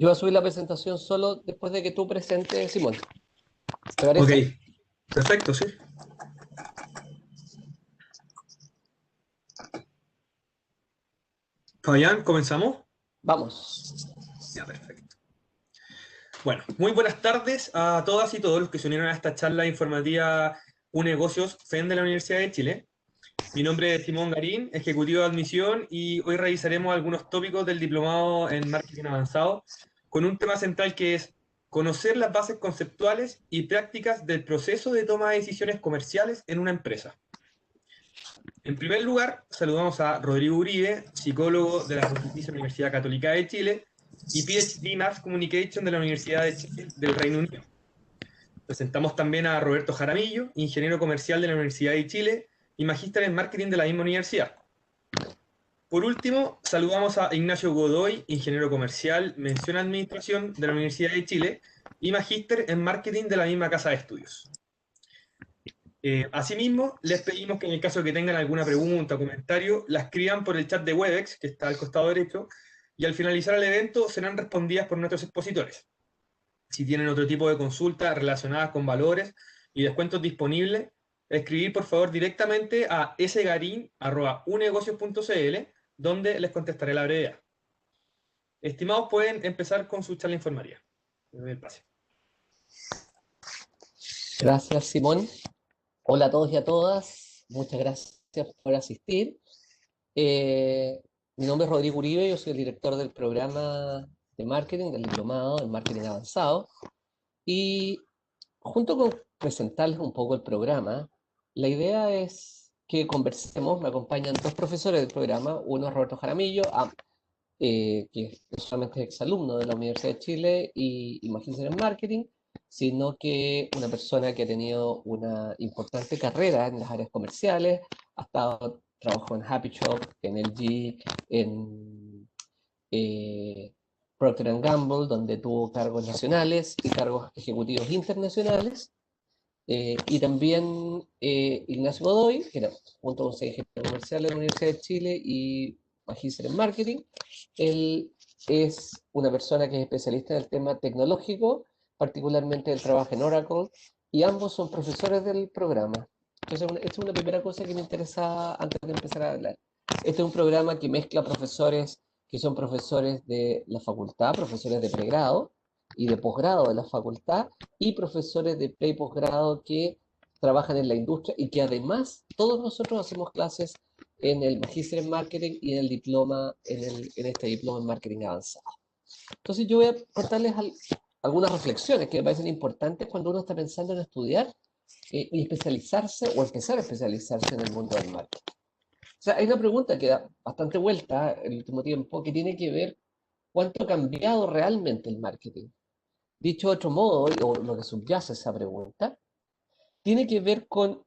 Yo voy a subir la presentación solo después de que tú presentes, Simón. ¿Te Ok, parece? perfecto, sí. Fabián, ¿comenzamos? Vamos. Ya, perfecto. Bueno, muy buenas tardes a todas y todos los que se unieron a esta charla informativa UNegocios FEN de la Universidad de Chile. Mi nombre es Simón Garín, ejecutivo de admisión, y hoy revisaremos algunos tópicos del diplomado en marketing avanzado con un tema central que es conocer las bases conceptuales y prácticas del proceso de toma de decisiones comerciales en una empresa. En primer lugar, saludamos a Rodrigo Uribe, psicólogo de la Pontificia Universidad Católica de Chile y PhD Mass Communication de la Universidad de Chile del Reino Unido. Presentamos también a Roberto Jaramillo, ingeniero comercial de la Universidad de Chile y magíster en marketing de la misma universidad. Por último, saludamos a Ignacio Godoy, ingeniero comercial, mención administración de la Universidad de Chile y magíster en marketing de la misma casa de estudios. Asimismo, les pedimos que en el caso de que tengan alguna pregunta o comentario, la escriban por el chat de Webex, que está al costado derecho, y al finalizar el evento serán respondidas por nuestros expositores. Si tienen otro tipo de consultas relacionadas con valores y descuentos disponibles, escribir por favor directamente a sgarin@unegocios.cl, donde les contestaré la brevedad. Estimados, pueden empezar con su charla informativa. Pase. Gracias, Simón. Hola a todos y a todas. Muchas gracias por asistir. Mi nombre es Rodrigo Uribe, yo soy el director del programa de marketing, del diplomado en marketing avanzado. Y junto con presentarles un poco el programa, la idea es que conversemos. Me acompañan dos profesores del programa, uno es Roberto Jaramillo, que no solamente es exalumno de la Universidad de Chile y magíster en marketing, sino que una persona que ha tenido una importante carrera en las áreas comerciales, trabajó en Happy Shop, en LG, en Procter Gamble, donde tuvo cargos nacionales y cargos ejecutivos internacionales. Y también Ignacio Godoy, que era junto con ingeniero comercial de la Universidad de Chile y magíster en marketing. Él es una persona que es especialista en el tema tecnológico, particularmente él trabaja en Oracle, y ambos son profesores del programa. Entonces, esta es una primera cosa que me interesa antes de empezar a hablar. Este es un programa que mezcla profesores que son profesores de la facultad, profesores de pregrado y de posgrado de la facultad, y profesores de pre y posgrado que trabajan en la industria y que además todos nosotros hacemos clases en el magíster en marketing y en el diploma, en este diploma en marketing avanzado. Entonces yo voy a contarles algunas reflexiones que me parecen importantes cuando uno está pensando en estudiar y especializarse o empezar a especializarse en el mundo del marketing. O sea, hay una pregunta que da bastante vuelta en el último tiempo que tiene que ver cuánto ha cambiado realmente el marketing. Dicho de otro modo, o lo que subyace esa pregunta, tiene que ver con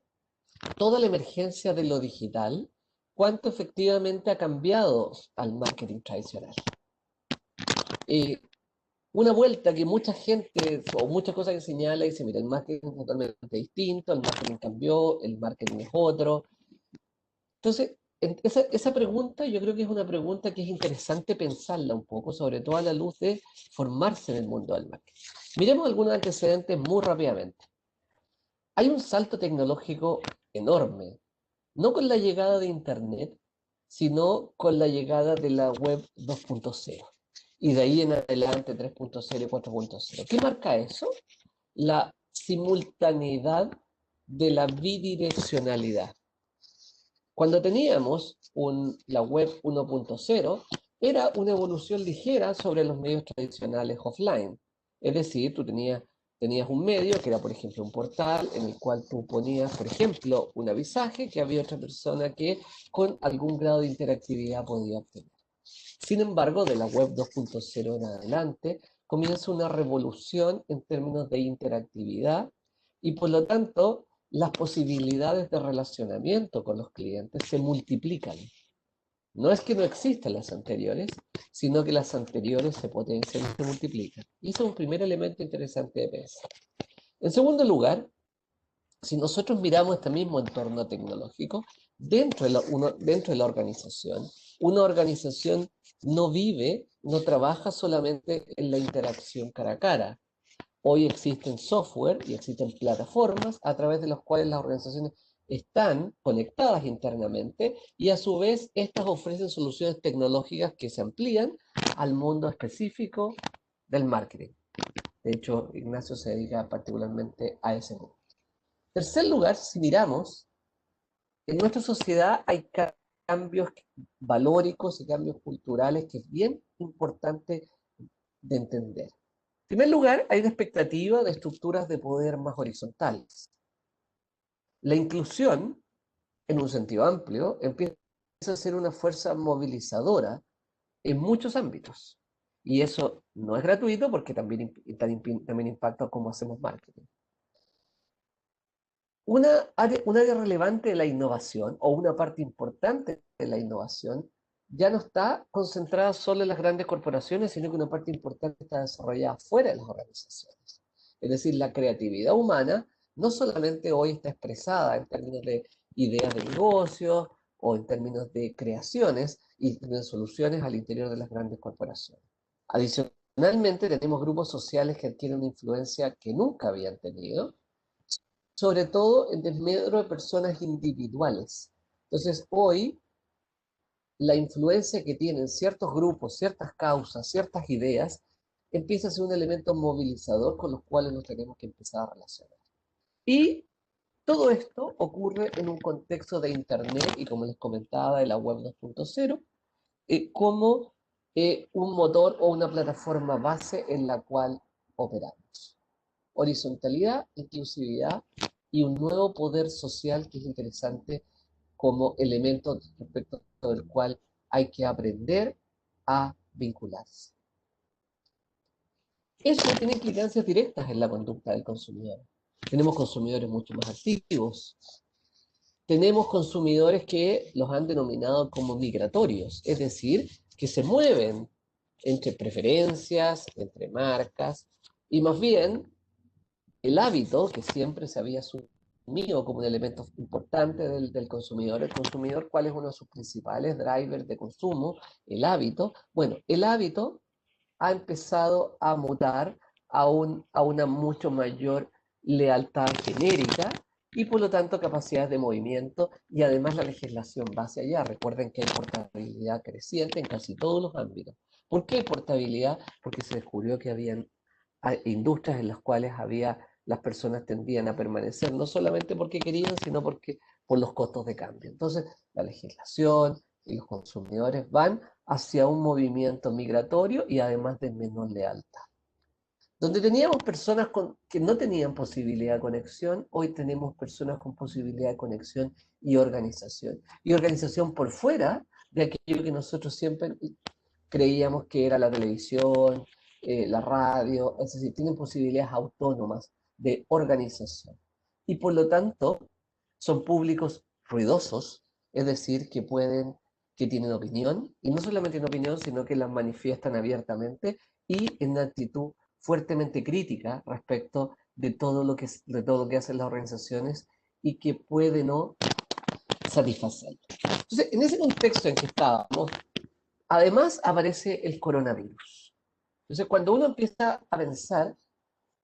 toda la emergencia de lo digital, cuánto efectivamente ha cambiado al marketing tradicional. Eh, una vuelta que mucha gente, o muchas cosas que señala y dice, mira, el marketing es totalmente distinto, el marketing cambió, el marketing es otro. Entonces, esa pregunta yo creo que es una pregunta que es interesante pensarla un poco, sobre todo a la luz de formarse en el mundo del marketing. Miremos algunos antecedentes muy rápidamente. Hay un salto tecnológico enorme, no con la llegada de Internet, sino con la llegada de la web 2.0 y de ahí en adelante 3.0 y 4.0. ¿Qué marca eso? La simultaneidad de la bidireccionalidad. Cuando teníamos la web 1.0, era una evolución ligera sobre los medios tradicionales offline. Es decir, tú tenías un medio que era, por ejemplo, un portal en el cual tú ponías, por ejemplo, un avisaje que había otra persona que con algún grado de interactividad podía obtener. Sin embargo, de la web 2.0 en adelante, comienza una revolución en términos de interactividad y por lo tanto las posibilidades de relacionamiento con los clientes se multiplican. No es que no existan las anteriores, sino que las anteriores se potencian y se multiplican. Y ese es un primer elemento interesante de pensar. En segundo lugar, si nosotros miramos este mismo entorno tecnológico, dentro de la organización, una organización no vive no trabaja solamente en la interacción cara a cara. Hoy existen software y existen plataformas a través de las cuales las organizaciones están conectadas internamente y a su vez estas ofrecen soluciones tecnológicas que se amplían al mundo específico del marketing. De hecho, Ignacio se dedica particularmente a ese mundo. En tercer lugar, si miramos, en nuestra sociedad hay cambios valóricos y cambios culturales que es bien importante de entender. En primer lugar, hay una expectativa de estructuras de poder más horizontales. La inclusión, en un sentido amplio, empieza a ser una fuerza movilizadora en muchos ámbitos. Y eso no es gratuito porque también impacta cómo hacemos marketing. Un área relevante de la innovación, o una parte importante de la innovación, ya no está concentrada solo en las grandes corporaciones, sino que una parte importante está desarrollada fuera de las organizaciones. Es decir, la creatividad humana no solamente hoy está expresada en términos de ideas de negocio o en términos de creaciones y de soluciones al interior de las grandes corporaciones. Adicionalmente, tenemos grupos sociales que adquieren una influencia que nunca habían tenido, sobre todo en desmedro de personas individuales. Entonces, hoy, la influencia que tienen ciertos grupos, ciertas causas, ciertas ideas, empieza a ser un elemento movilizador con los cuales nos tenemos que empezar a relacionar. Y todo esto ocurre en un contexto de Internet y, como les comentaba, de la web 2.0, como un motor o una plataforma base en la cual operamos. Horizontalidad, inclusividad y un nuevo poder social que es interesante como elemento respecto del cual hay que aprender a vincularse. Eso tiene implicancias directas en la conducta del consumidor. Tenemos consumidores mucho más activos. Tenemos consumidores que los han denominado como migratorios, es decir, que se mueven entre preferencias, entre marcas, y más bien el hábito, que siempre se había asumido como un elemento importante del consumidor, el consumidor, ¿cuál es uno de sus principales drivers de consumo? El hábito. Bueno, el hábito ha empezado a mutar a una mucho mayor lealtad genérica y por lo tanto capacidades de movimiento y además la legislación va hacia allá. Recuerden que hay portabilidad creciente en casi todos los ámbitos. ¿Por qué portabilidad? Porque se descubrió que habían industrias en las cuales las personas tendían a permanecer, no solamente porque querían, sino porque por los costos de cambio. Entonces, la legislación y los consumidores van hacia un movimiento migratorio y además de menor lealtad. Donde teníamos personas que no tenían posibilidad de conexión, hoy tenemos personas con posibilidad de conexión y organización. Y organización por fuera de aquello que nosotros siempre creíamos que era la televisión, la radio, es decir, tienen posibilidades autónomas de organización. Y por lo tanto, son públicos ruidosos, es decir, que tienen opinión, y no solamente tienen opinión, sino que las manifiestan abiertamente y en una actitud fuertemente crítica respecto de todo lo que hacen las organizaciones y que puede no satisfacer. Entonces, en ese contexto en que estábamos, además aparece el coronavirus. Entonces, cuando uno empieza a pensar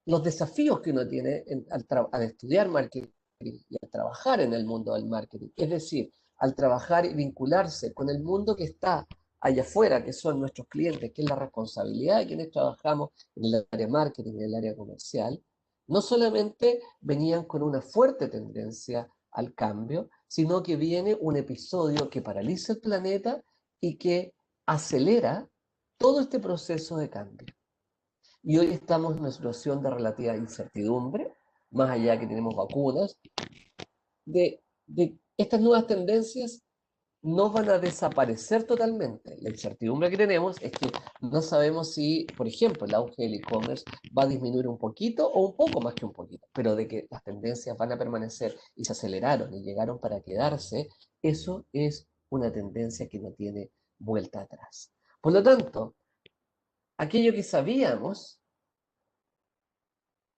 los desafíos que uno tiene al estudiar marketing y al trabajar en el mundo del marketing, es decir, al trabajar y vincularse con el mundo que está allá afuera, que son nuestros clientes, que es la responsabilidad de quienes trabajamos en el área de marketing, en el área comercial, no solamente venían con una fuerte tendencia al cambio, sino que viene un episodio que paraliza el planeta y que acelera todo este proceso de cambio. Y hoy estamos en una situación de relativa incertidumbre, más allá que tenemos vacunas, de estas nuevas tendencias no van a desaparecer totalmente. La incertidumbre que tenemos es que no sabemos si, por ejemplo, el auge del e-commerce va a disminuir un poquito o un poco más que un poquito, pero de que las tendencias van a permanecer y se aceleraron y llegaron para quedarse, eso es una tendencia que no tiene vuelta atrás. Por lo tanto, aquello que sabíamos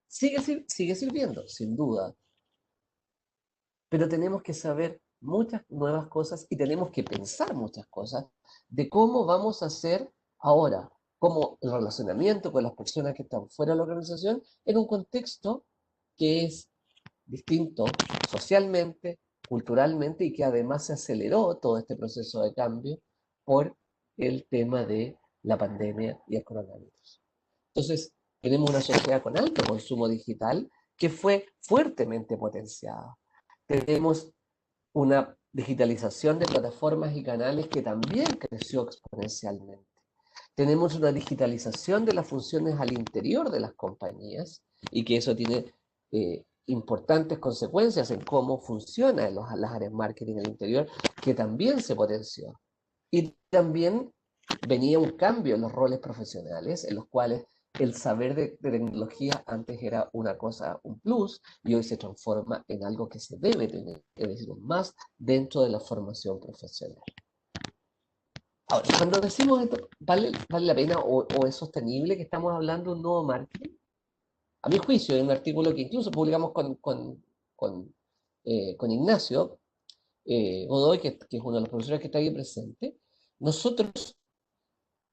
sigue sirviendo, sin duda, pero tenemos que saber muchas nuevas cosas y tenemos que pensar muchas cosas de cómo vamos a hacer Ahora, como el relacionamiento con las personas que están fuera de la organización en un contexto que es distinto socialmente, culturalmente y que además se aceleró todo este proceso de cambio por el tema de la pandemia y el coronavirus. Entonces, tenemos una sociedad con alto consumo digital que fue fuertemente potenciada. Tenemos una digitalización de plataformas y canales que también creció exponencialmente. Tenemos una digitalización de las funciones al interior de las compañías y que eso tiene importantes consecuencias en cómo funciona en las áreas marketing al interior, que también se potenció. Y también venía un cambio en los roles profesionales, en los cuales el saber de tecnología antes era una cosa, un plus, y hoy se transforma en algo que se debe tener, es decir, un más dentro de la formación profesional. Ahora, cuando decimos esto, ¿vale la pena o es sostenible que estamos hablando de un nuevo marketing? A mi juicio, en un artículo que incluso publicamos con Ignacio Godoy, que es uno de los profesores que está ahí presente, nosotros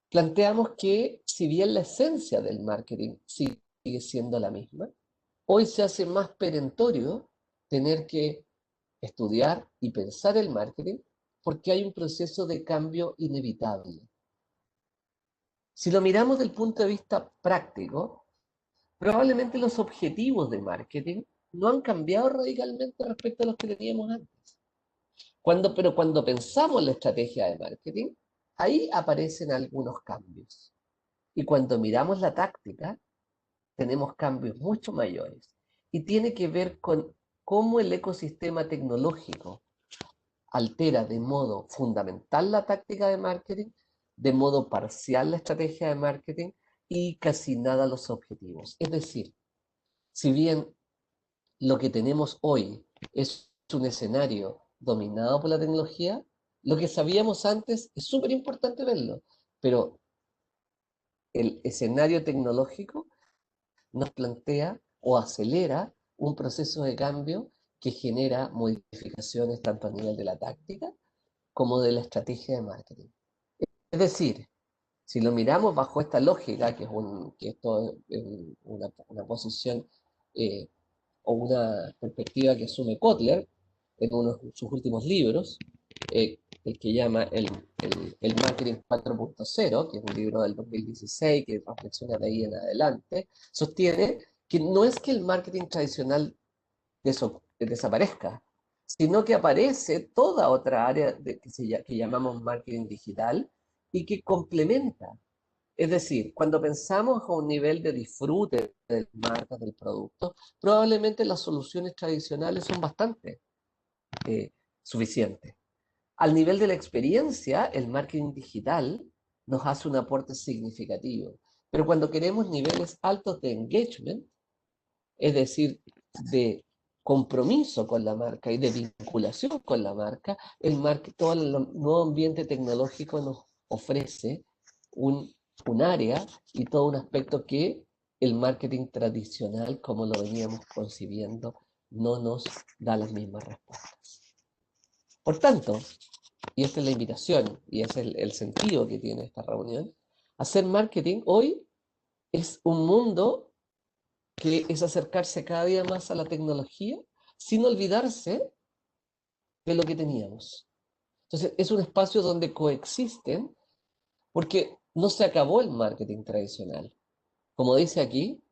planteamos que si bien la esencia del marketing sigue siendo la misma, hoy se hace más perentorio tener que estudiar y pensar el marketing porque hay un proceso de cambio inevitable. Si lo miramos desde el punto de vista práctico, probablemente los objetivos de marketing no han cambiado radicalmente respecto a los que teníamos antes. Pero cuando pensamos en la estrategia de marketing, ahí aparecen algunos cambios. Y cuando miramos la táctica, tenemos cambios mucho mayores. Y tiene que ver con cómo el ecosistema tecnológico altera de modo fundamental la táctica de marketing, de modo parcial la estrategia de marketing y casi nada los objetivos. Es decir, si bien lo que tenemos hoy es un escenario dominado por la tecnología, lo que sabíamos antes es súper importante verlo, pero el escenario tecnológico nos plantea o acelera un proceso de cambio que genera modificaciones tanto a nivel de la táctica como de la estrategia de marketing. Es decir, si lo miramos bajo esta lógica, que esto es una posición eh, o una perspectiva que asume Kotler en uno de sus últimos libros, el que llama el Marketing 4.0, que es un libro del 2016 que reflexiona de ahí en adelante, sostiene que no es que el marketing tradicional desaparezca, sino que aparece toda otra área que llamamos marketing digital y que complementa. Es decir, cuando pensamos a un nivel de disfrute de las marcas, del producto, probablemente las soluciones tradicionales son bastante suficientes. Al nivel de la experiencia, el marketing digital nos hace un aporte significativo. Pero cuando queremos niveles altos de engagement, es decir, de compromiso con la marca y de vinculación con la marca, todo el nuevo ambiente tecnológico nos ofrece un área y todo un aspecto que el marketing tradicional, como lo veníamos concibiendo, no nos da las mismas respuestas. Por tanto, y esta es la invitación y es el sentido que tiene esta reunión, hacer marketing hoy es un mundo que es acercarse cada día más a la tecnología sin olvidarse de lo que teníamos. Entonces, es un espacio donde coexisten porque no se acabó el marketing tradicional. Como dice aquí,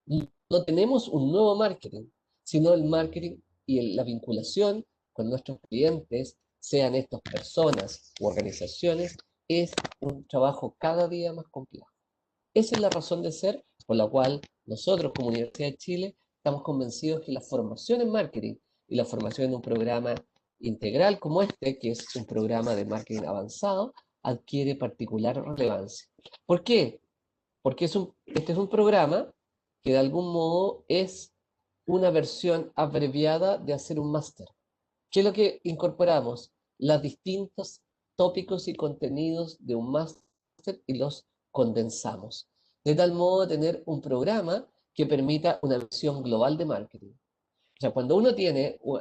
no tenemos un nuevo marketing, sino el marketing y la vinculación con nuestros clientes, sean estas personas u organizaciones, es un trabajo cada día más complejo. Esa es la razón de ser por la cual nosotros como Universidad de Chile estamos convencidos que la formación en marketing y la formación en un programa integral como este, que es un programa de marketing avanzado, adquiere particular relevancia. ¿Por qué? Porque este es un programa que de algún modo es una versión abreviada de hacer un máster. ¿Qué es lo que incorporamos? Los distintos tópicos y contenidos de un máster y los condensamos. De tal modo de tener un programa que permita una visión global de marketing. O sea, cuando uno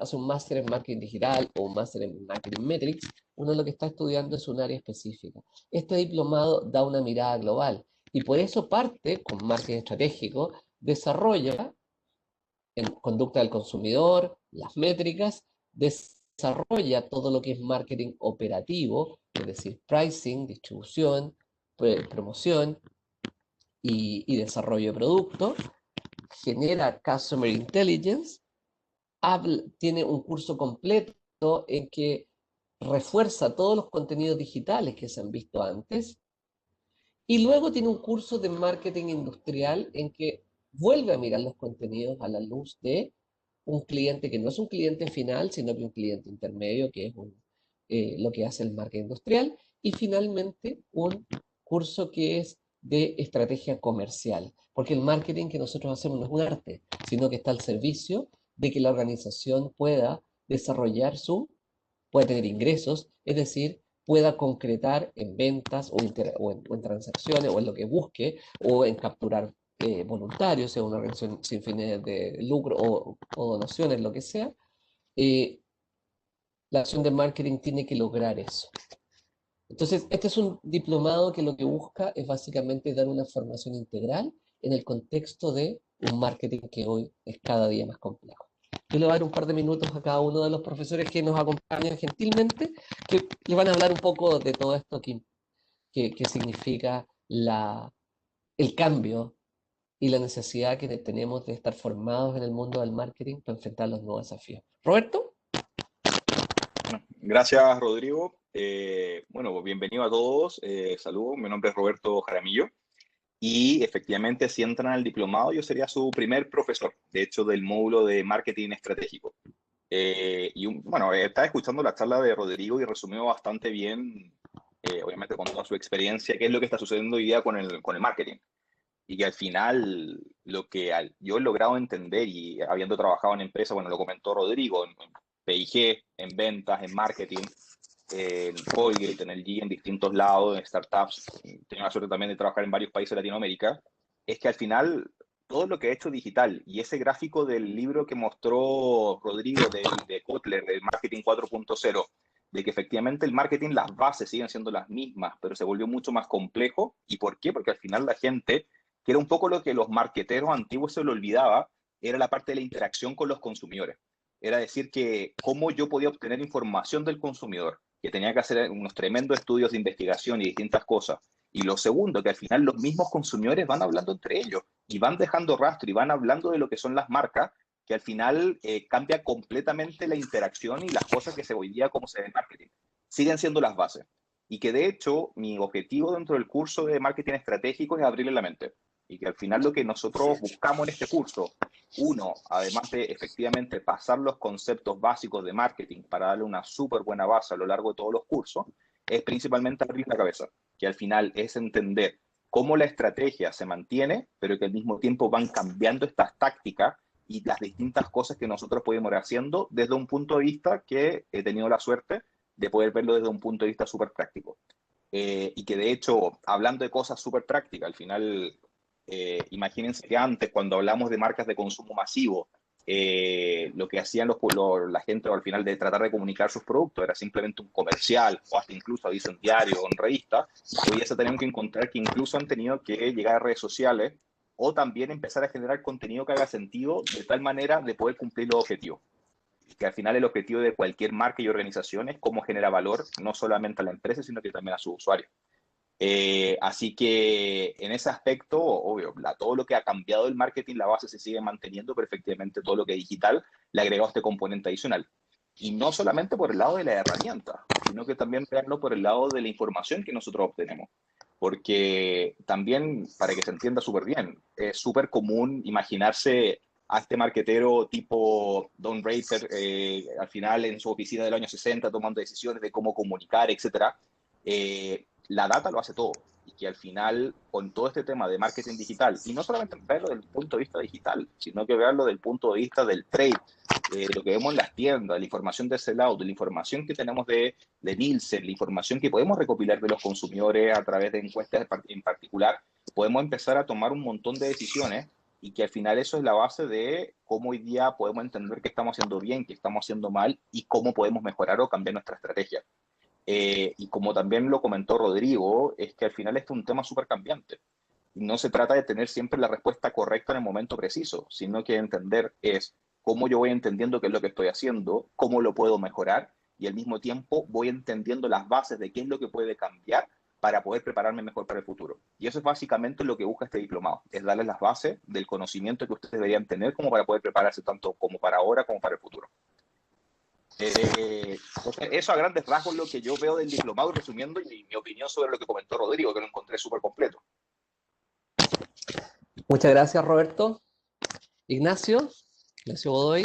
hace un máster en marketing digital o un máster en marketing metrics, uno lo que está estudiando es un área específica. Este diplomado da una mirada global y por eso parte con marketing estratégico, desarrolla en conducta del consumidor, las métricas, desarrolla todo lo que es marketing operativo, es decir, pricing, distribución, promoción y desarrollo de producto, genera Customer Intelligence, tiene un curso completo en que refuerza todos los contenidos digitales que se han visto antes y luego tiene un curso de marketing industrial en que vuelve a mirar los contenidos a la luz de un cliente que no es un cliente final, sino que un cliente intermedio, que es lo que hace el marketing industrial, y finalmente un curso que es de estrategia comercial, porque el marketing que nosotros hacemos no es un arte, sino que está al servicio de que la organización pueda desarrollar pueda tener ingresos, es decir, pueda concretar en ventas o en transacciones o en lo que busque o en capturar voluntarios, sea una organización sin fines de lucro o donaciones, lo que sea, eh, la acción de marketing tiene que lograr eso. Entonces, este es un diplomado que lo que busca es básicamente dar una formación integral en el contexto de un marketing que hoy es cada día más complejo. Yo le voy a dar un par de minutos a cada uno de los profesores que nos acompañan gentilmente, que les van a hablar un poco de todo esto que significa el cambio y la necesidad que tenemos de estar formados en el mundo del marketing para enfrentar los nuevos desafíos. Roberto. Gracias, Rodrigo. Bueno, pues bienvenido a todos. Saludos, mi nombre es Roberto Jaramillo y efectivamente si entran al diplomado yo sería su primer profesor, de hecho del módulo de marketing estratégico. Bueno, estaba escuchando la charla de Rodrigo y resumió bastante bien, obviamente con toda su experiencia, qué es lo que está sucediendo hoy día con el marketing. Y que al final lo que yo he logrado entender y habiendo trabajado en empresas, bueno, lo comentó Rodrigo, en P&G, en ventas, en marketing, en Colgate, en el G, en distintos lados, en startups, tengo la suerte también de trabajar en varios países de Latinoamérica, es que al final todo lo que he hecho digital y ese gráfico del libro que mostró Rodrigo de Kotler, del Marketing 4.0, de que efectivamente el marketing, las bases siguen siendo las mismas, pero se volvió mucho más complejo. ¿Y por qué? Porque al final la gente, que era un poco lo que los marketeros antiguos se lo olvidaba, era la parte de la interacción con los consumidores. Era decir, que cómo yo podía obtener información del consumidor, que tenía que hacer unos tremendos estudios de investigación y distintas cosas. Y lo segundo, que al final los mismos consumidores van hablando entre ellos y van dejando rastro y van hablando de lo que son las marcas, que al final cambia completamente la interacción y las cosas que se hoy día como se ve en marketing. Siguen siendo las bases. Y que de hecho mi objetivo dentro del curso de marketing estratégico es abrirle la mente. Y que al final lo que nosotros buscamos en este curso, uno, además de efectivamente pasar los conceptos básicos de marketing para darle una súper buena base a lo largo de todos los cursos, es principalmente abrir la cabeza, que al final es entender cómo la estrategia se mantiene, pero que al mismo tiempo van cambiando estas tácticas y las distintas cosas que nosotros podemos ir haciendo desde un punto de vista que he tenido la suerte de poder verlo desde un punto de vista súper práctico. Y que de hecho, hablando de cosas súper prácticas, al final, imagínense que antes, cuando hablamos de marcas de consumo masivo, lo que hacían la gente al final de tratar de comunicar sus productos era simplemente un comercial o hasta incluso aviso en diario o en revista. Hoy ya se tenemos que encontrar que incluso han tenido que llegar a redes sociales o también empezar a generar contenido que haga sentido de tal manera de poder cumplir los objetivos. Que al final el objetivo de cualquier marca y organización es cómo genera valor no solamente a la empresa, sino que también a sus usuarios. Así que en ese aspecto, obvio, todo lo que ha cambiado el marketing, la base se sigue manteniendo, pero efectivamente todo lo que es digital le ha agregado este componente adicional. Y no solamente por el lado de la herramienta, sino que también verlo por el lado de la información que nosotros obtenemos. Porque también, para que se entienda súper bien, es súper común imaginarse a este marquetero tipo Don Draper, al final en su oficina del año 60 tomando decisiones de cómo comunicar, etcétera. La data lo hace todo y que al final con todo este tema de marketing digital, y no solamente verlo desde el punto de vista digital, sino que verlo desde el punto de vista del trade, de lo que vemos en las tiendas, la información de ese lado, de la información que tenemos de Nielsen, la información que podemos recopilar de los consumidores a través de encuestas en particular, podemos empezar a tomar un montón de decisiones y que al final eso es la base de cómo hoy día podemos entender qué estamos haciendo bien, qué estamos haciendo mal y cómo podemos mejorar o cambiar nuestra estrategia. Y como también lo comentó Rodrigo, es que al final este es un tema súper cambiante. No se trata de tener siempre la respuesta correcta en el momento preciso, sino que entender es cómo yo voy entendiendo qué es lo que estoy haciendo, cómo lo puedo mejorar y al mismo tiempo voy entendiendo las bases de qué es lo que puede cambiar para poder prepararme mejor para el futuro. Y eso es básicamente lo que busca este diplomado, es darles las bases del conocimiento que ustedes deberían tener como para poder prepararse tanto como para ahora como para el futuro. Entonces, eso a grandes rasgos lo que yo veo del diplomado, resumiendo, y mi opinión sobre lo que comentó Rodrigo, que lo encontré súper completo. Muchas gracias, Roberto. Ignacio Godoy.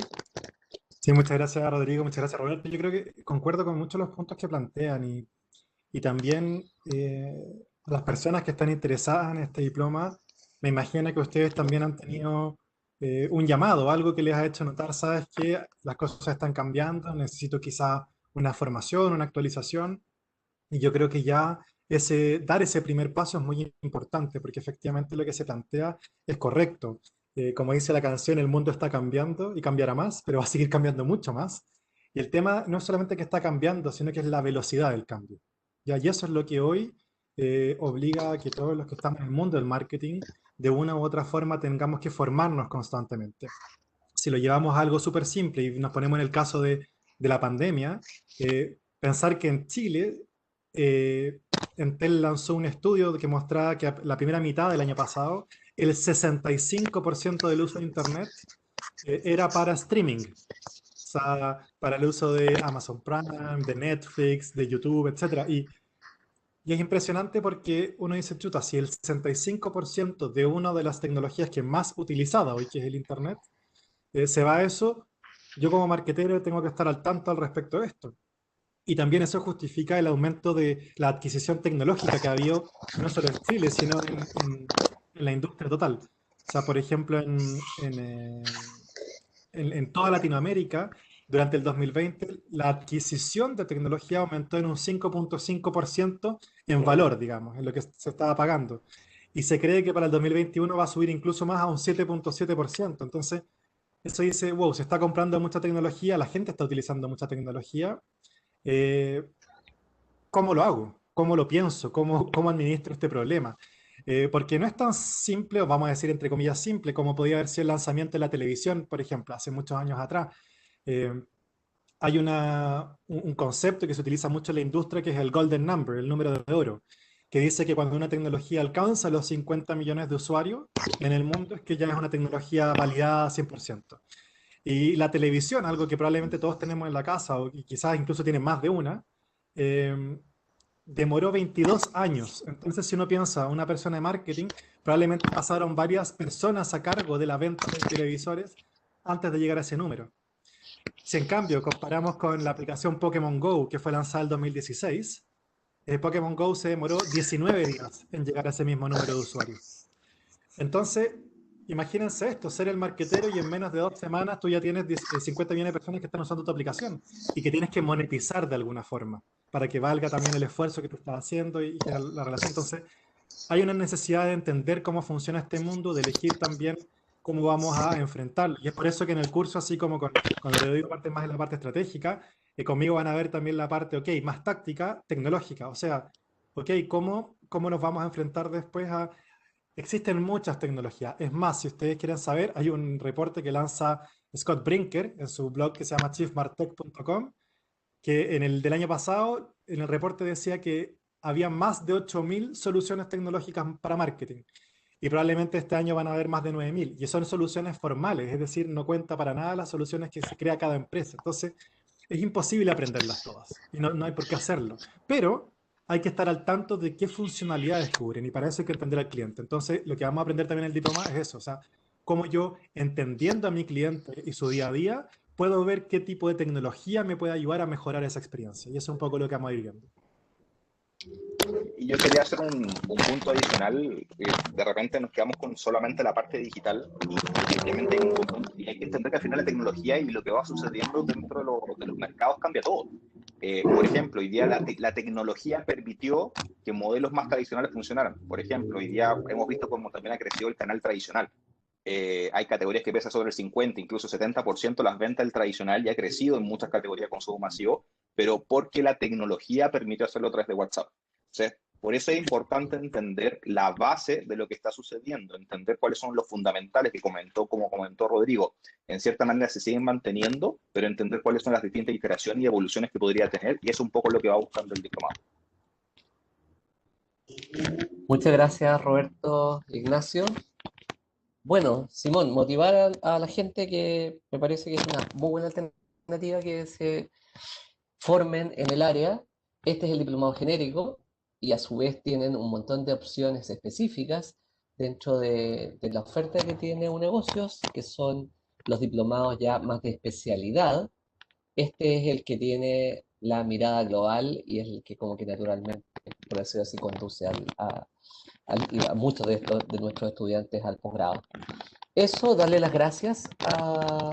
Sí, muchas gracias, Rodrigo, muchas gracias, Roberto. Yo creo que concuerdo con muchos de los puntos que plantean y también a las personas que están interesadas en este diploma, me imagino que ustedes también han tenido un llamado, algo que les ha hecho notar, sabes que las cosas están cambiando, necesito quizá una formación, una actualización, y yo creo que ya dar ese primer paso es muy importante, porque efectivamente lo que se plantea es correcto. Como dice la canción, el mundo está cambiando y cambiará más, pero va a seguir cambiando mucho más. Y el tema no es solamente que está cambiando, sino que es la velocidad del cambio. Ya, y eso es lo que hoy obliga a que todos los que estamos en el mundo del marketing, de una u otra forma, tengamos que formarnos constantemente. Si lo llevamos a algo súper simple y nos ponemos en el caso de la pandemia, pensar que en Chile, Entel lanzó un estudio que mostraba que la primera mitad del año pasado, el 65% del uso de Internet era para streaming, o sea, para el uso de Amazon Prime, de Netflix, de YouTube, etc. Y es impresionante porque uno dice, chuta, si el 65% de una de las tecnologías que más utilizada hoy, que es el Internet, se va a eso, yo como marketero tengo que estar al tanto al respecto de esto. Y también eso justifica el aumento de la adquisición tecnológica que ha habido, no solo en Chile, sino en la industria total. O sea, por ejemplo, en toda Latinoamérica, durante el 2020, la adquisición de tecnología aumentó en un 5.5% en valor, digamos, en lo que se estaba pagando. Y se cree que para el 2021 va a subir incluso más a un 7.7%. Entonces, eso dice, wow, se está comprando mucha tecnología, la gente está utilizando mucha tecnología. eh, ¿Cómo lo hago? ¿Cómo lo pienso? ¿Cómo administro este problema? Porque no es tan simple, o vamos a decir entre comillas simple, como podía haber sido el lanzamiento de la televisión, por ejemplo, hace muchos años atrás. Eh, Hay un concepto que se utiliza mucho en la industria que es el golden number, el número de oro, que dice que cuando una tecnología alcanza los 50 millones de usuarios en el mundo es que ya es una tecnología validada 100%. Y la televisión, algo que probablemente todos tenemos en la casa o quizás incluso tiene más de una, eh, demoró 22 años. Entonces, si uno piensa, una persona de marketing, probablemente pasaron varias personas a cargo de la venta de televisores antes de llegar a ese número. Si en cambio comparamos con la aplicación Pokémon Go, que fue lanzada en 2016, Pokémon Go se demoró 19 días en llegar a ese mismo número de usuarios. Entonces, imagínense esto, ser el marketero y en menos de 2 semanas tú ya tienes 50 millones de personas que están usando tu aplicación y que tienes que monetizar de alguna forma para que valga también el esfuerzo que tú estás haciendo y la relación. Entonces, hay una necesidad de entender cómo funciona este mundo, de elegir también cómo vamos a enfrentarlo. Y es por eso que en el curso, así como cuando le doy parte más en la parte estratégica, conmigo van a ver también la parte, ok, más táctica, tecnológica. O sea, ok, ¿cómo nos vamos a enfrentar después a... Existen muchas tecnologías. Es más, si ustedes quieren saber, hay un reporte que lanza Scott Brinker en su blog que se llama chiefmartech.com, que en el del año pasado, en el reporte decía que había más de 8.000 soluciones tecnológicas para marketing. Y probablemente este año van a haber más de 9.000. Y son soluciones formales, es decir, no cuenta para nada las soluciones que se crea cada empresa. Entonces, es imposible aprenderlas todas. Y no hay por qué hacerlo. Pero hay que estar al tanto de qué funcionalidades cubren. Y para eso hay que entender al cliente. Entonces, lo que vamos a aprender también en el diploma es eso. O sea, cómo yo, entendiendo a mi cliente y su día a día, puedo ver qué tipo de tecnología me puede ayudar a mejorar esa experiencia. Y eso es un poco lo que vamos a ir viendo. Y yo quería hacer un punto adicional. De repente nos quedamos con solamente la parte digital y efectivamente hay que entender que al final la tecnología y lo que va sucediendo dentro de los mercados cambia todo. Por ejemplo, hoy día la tecnología permitió que modelos más tradicionales funcionaran. Por ejemplo, hoy día hemos visto cómo también ha crecido el canal tradicional. Hay categorías que pesan sobre el 50, incluso 70% las ventas del tradicional ya ha crecido en muchas categorías de consumo masivo pero porque la tecnología permitió hacerlo a través de WhatsApp. Entonces, por eso es importante entender la base de lo que está sucediendo, entender cuáles son los fundamentales que como comentó Rodrigo. En cierta manera se siguen manteniendo, pero entender cuáles son las distintas iteraciones y evoluciones que podría tener, y eso es un poco lo que va buscando el diplomado. Muchas gracias, Roberto, Ignacio. Bueno, Simón, motivar a la gente, que me parece que es una muy buena alternativa que se formen en el área. Este es el diplomado genérico y a su vez tienen un montón de opciones específicas dentro de la oferta que tiene UNegocios, que son los diplomados ya más de especialidad. Este es el que tiene la mirada global y es el que como que naturalmente, por decirlo así, conduce y a muchos de nuestros estudiantes al posgrado. Eso, darle las gracias a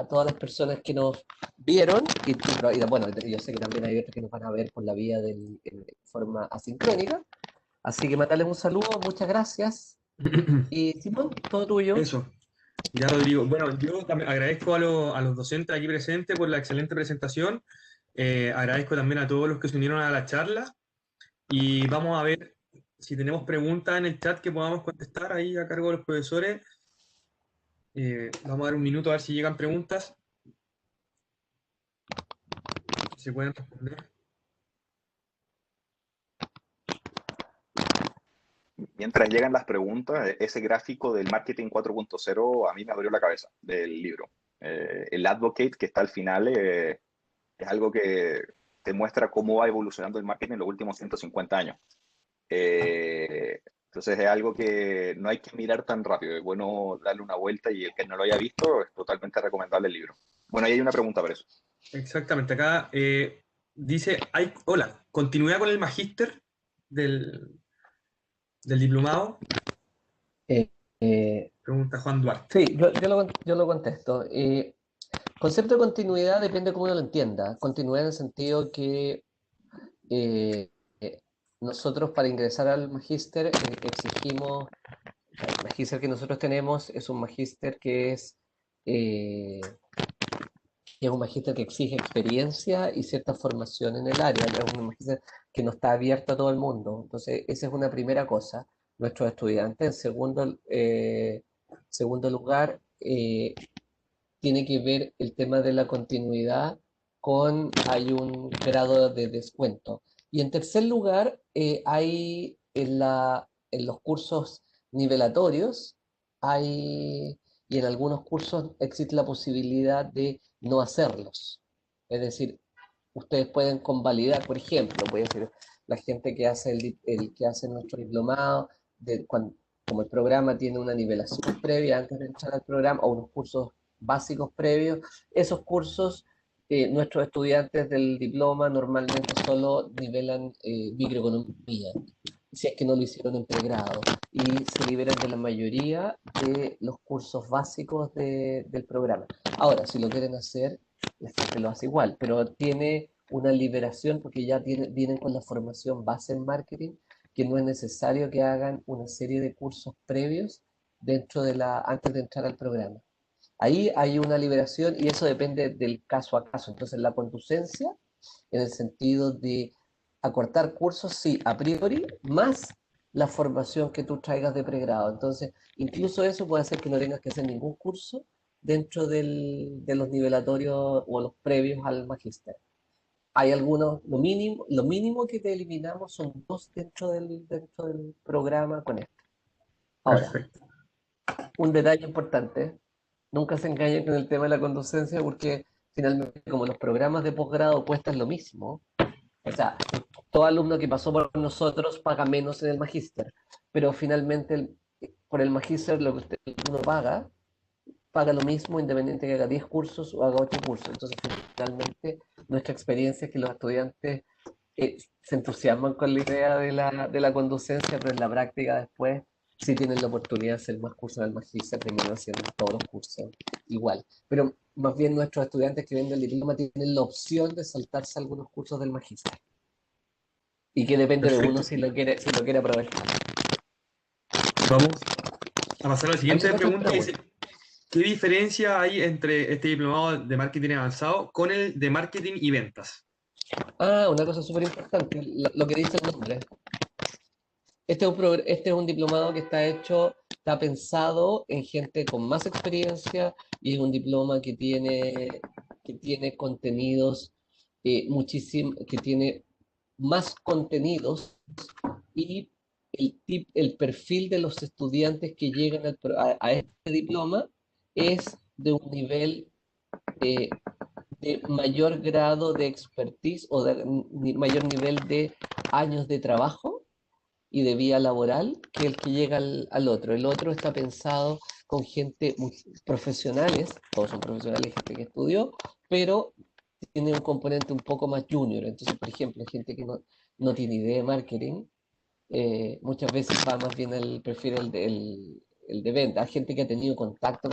todas las personas que nos vieron y bueno, yo sé que también hay otros que nos van a ver por la vía de forma asincrónica, así que mandarles un saludo, muchas gracias y Simón, todo tuyo. Eso. Ya, Rodrigo. Bueno, yo también agradezco a los docentes aquí presentes por la excelente presentación. Agradezco también a todos los que se unieron a la charla. Y vamos a ver si tenemos preguntas en el chat que podamos contestar ahí a cargo de los profesores. Vamos a dar un minuto a ver si llegan preguntas. Si se pueden responder. Mientras llegan las preguntas, ese gráfico del Marketing 4.0 a mí me abrió la cabeza del libro. El Advocate que está al final es algo que te muestra cómo va evolucionando el marketing en los últimos 150 años. Entonces es algo que no hay que mirar tan rápido, es bueno darle una vuelta y el que no lo haya visto es totalmente recomendable el libro. Bueno, ahí hay una pregunta para eso. Exactamente, acá dice, hola, continuidad con el magíster del diplomado. Pregunta Juan Duarte. Sí, yo lo contesto. Concepto de continuidad depende de cómo uno lo entienda. Continuidad en el sentido que eh, nosotros para ingresar al magíster exigimos, el magíster que nosotros tenemos es un magíster eh, que es un magíster que exige experiencia y cierta formación en el área, es un magíster que no está abierto a todo el mundo. Entonces, esa es una primera cosa. Nuestros estudiantes, en segundo lugar, tiene que ver el tema de la continuidad hay un grado de descuento. Y en tercer lugar, hay en los cursos nivelatorios, y en algunos cursos existe la posibilidad de no hacerlos. Es decir, ustedes pueden convalidar, por ejemplo, puede ser la gente que hace que hace nuestro diplomado, como el programa tiene una nivelación previa antes de entrar al programa, o unos cursos básicos previos, esos cursos, nuestros estudiantes del diploma normalmente solo nivelan microeconomía, si es que no lo hicieron en pregrado, y se liberan de la mayoría de los cursos básicos del programa. Ahora, si lo quieren hacer, la gente lo hace igual, pero tiene una liberación porque ya vienen con la formación base en marketing, que no es necesario que hagan una serie de cursos previos antes de entrar al programa. Ahí hay una liberación y eso depende del caso a caso. Entonces, la conducencia, en el sentido de acortar cursos, sí, a priori, más la formación que tú traigas de pregrado. Entonces, incluso eso puede hacer que no tengas que hacer ningún curso dentro de los nivelatorios o los previos al magíster. Hay algunos, lo mínimo que te eliminamos son 2 dentro del programa con esto. Ahora, Perfecto. un detalle importante, nunca se engañen con el tema de la conducencia porque finalmente como los programas de posgrado cuestan lo mismo, o sea, todo alumno que pasó por nosotros paga menos en el magíster, pero finalmente por el magíster lo que uno paga lo mismo independiente que haga 10 cursos o haga 8 cursos. Entonces, finalmente, nuestra experiencia es que los estudiantes se entusiasman con la idea de la conducencia, pero en la práctica después sí tienen la oportunidad de hacer más cursos del magíster, terminan haciendo todos los cursos igual. Pero más bien nuestros estudiantes que ven el diploma tienen la opción de saltarse algunos cursos del magíster. Y que depende de uno si lo quiere aprovechar. Vamos a pasar a la Hay siguiente muchas pregunta. Dice, ¿qué diferencia hay entre este diplomado de marketing avanzado con el de marketing y ventas? Una cosa súper importante, lo que dice el nombre. Este es un diplomado que está pensado en gente con más experiencia y es un diploma que tiene contenidos que tiene más contenidos y el perfil de los estudiantes que llegan a este diploma es de un nivel eh, de mayor grado de expertise o de mayor nivel de años de trabajo y de vía laboral que el que llega al otro. El otro está pensado con gente profesionales, todos son profesionales, gente que estudió, pero tiene un componente un poco más junior. Entonces, por ejemplo, gente que no tiene idea de marketing, muchas veces va más bien el perfil el de venta. Hay gente que ha tenido un contacto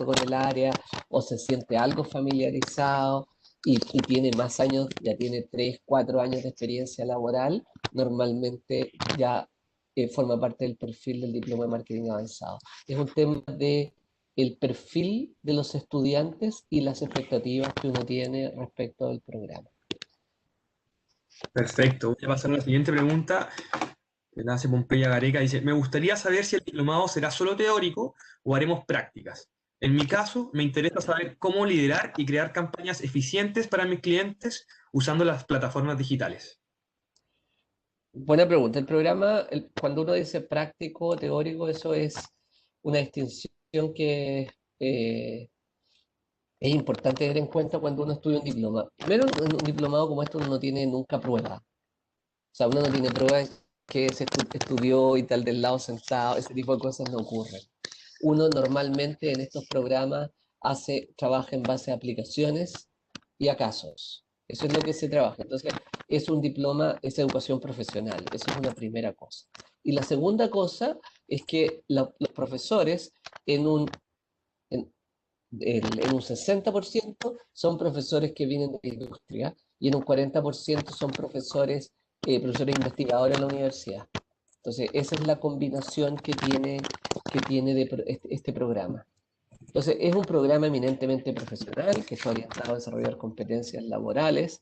con el área o se siente algo familiarizado y tiene más años, ya tiene 3, 4 años de experiencia laboral, normalmente ya forma parte del perfil del diploma de marketing avanzado. Es un tema de el perfil de los estudiantes y las expectativas que uno tiene respecto al programa. Perfecto. Voy a pasar a la siguiente pregunta. Que la hace Pompeya Gareca. Dice, me gustaría saber si el diplomado será solo teórico o haremos prácticas. En mi caso, me interesa saber cómo liderar y crear campañas eficientes para mis clientes usando las plataformas digitales. Buena pregunta. El programa, cuando uno dice práctico, teórico, eso es una distinción que es importante tener en cuenta cuando uno estudia un diploma. Primero, en un diplomado como este uno no tiene nunca prueba. O sea, uno no tiene prueba que se estudió y tal del lado sentado, ese tipo de cosas no ocurren. Uno normalmente en estos programas trabaja en base a aplicaciones y a casos. Eso es lo que se trabaja. Entonces, es un diploma, es educación profesional. Eso es una primera cosa. Y la segunda cosa es que los profesores en un, en, en un 60% son profesores que vienen de la industria y en un 40% son profesores investigadores en la universidad. Entonces, esa es la combinación que tiene este programa. Entonces, es un programa eminentemente profesional que está orientado a desarrollar competencias laborales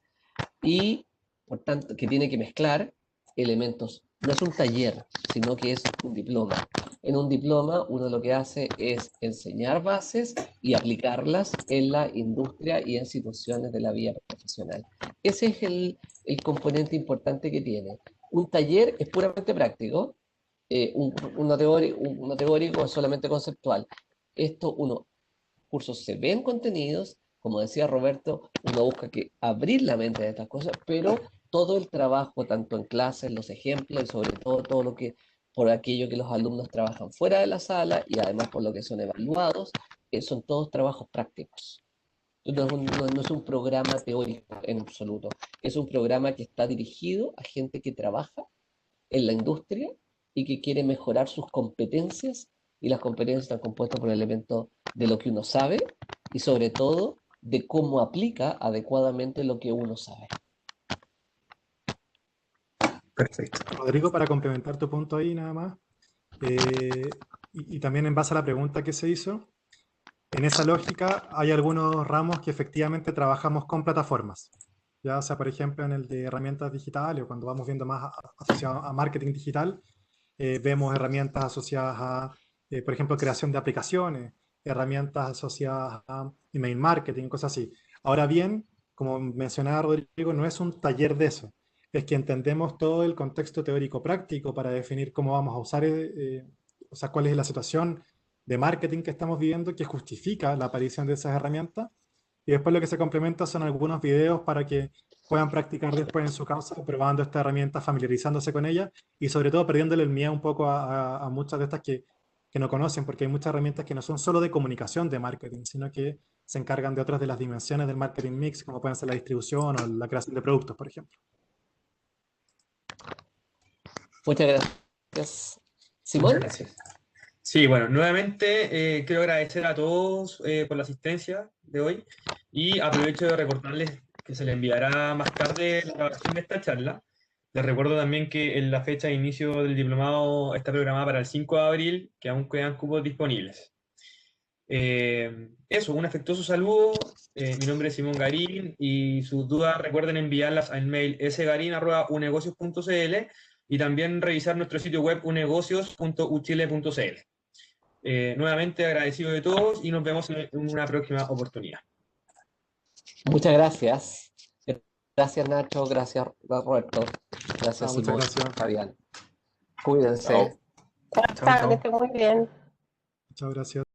y, por tanto, que tiene que mezclar elementos. No es un taller, sino que es un diploma. En un diploma, uno lo que hace es enseñar bases y aplicarlas en la industria y en situaciones de la vida profesional. Ese es el componente importante que tiene. Un taller es puramente práctico, uno teórico es solamente conceptual. Cursos se ven contenidos, como decía Roberto, uno busca que abrir la mente de estas cosas, pero todo el trabajo, tanto en clases, los ejemplos y sobre todo todo lo que, por aquello que los alumnos trabajan fuera de la sala y además por lo que son evaluados, son todos trabajos prácticos. No es un programa teórico en absoluto, es un programa que está dirigido a gente que trabaja en la industria y que quiere mejorar sus competencias, y las competencias están compuestas por elementos de lo que uno sabe y sobre todo de cómo aplica adecuadamente lo que uno sabe. Perfecto. Rodrigo, para complementar tu punto ahí nada más, y también en base a la pregunta que se hizo, en esa lógica hay algunos ramos que efectivamente trabajamos con plataformas. Ya sea, por ejemplo, en el de herramientas digitales o cuando vamos viendo más asociado a marketing digital, vemos herramientas asociadas a, por ejemplo, creación de aplicaciones, herramientas asociadas a email marketing, cosas así. Ahora bien, como mencionaba Rodrigo, no es un taller de eso. Es que entendemos todo el contexto teórico práctico para definir cómo vamos a usar, o sea, cuál es la situación de marketing que estamos viviendo que justifica la aparición de esas herramientas. Y después lo que se complementa son algunos videos para que puedan practicar después en su casa, probando esta herramienta, familiarizándose con ella y sobre todo perdiéndole el miedo un poco a muchas de estas que no conocen, porque hay muchas herramientas que no son solo de comunicación de marketing, sino que se encargan de otras de las dimensiones del marketing mix, como pueden ser la distribución o la creación de productos, por ejemplo. Muchas gracias. ¿Simón? Muchas gracias. Sí, bueno, nuevamente quiero agradecer a todos por la asistencia de hoy y aprovecho de recordarles que se les enviará más tarde la grabación de esta charla. Les recuerdo también que en la fecha de inicio del diplomado está programada para el 5 de abril, que aún quedan cupos disponibles. Eso, un afectuoso saludo. Mi nombre es Simón Garín y sus dudas recuerden enviarlas al mail sgarin@unegocios.cl y también revisar nuestro sitio web unegocios.uchile.cl. Nuevamente agradecido de todos y nos vemos en una próxima oportunidad. Muchas gracias. Gracias Nacho, gracias Roberto, gracias Muchas Simón, gracias. Fabián. Cuídense. Chao. Chao, Chao, que esté muy bien. Muchas gracias.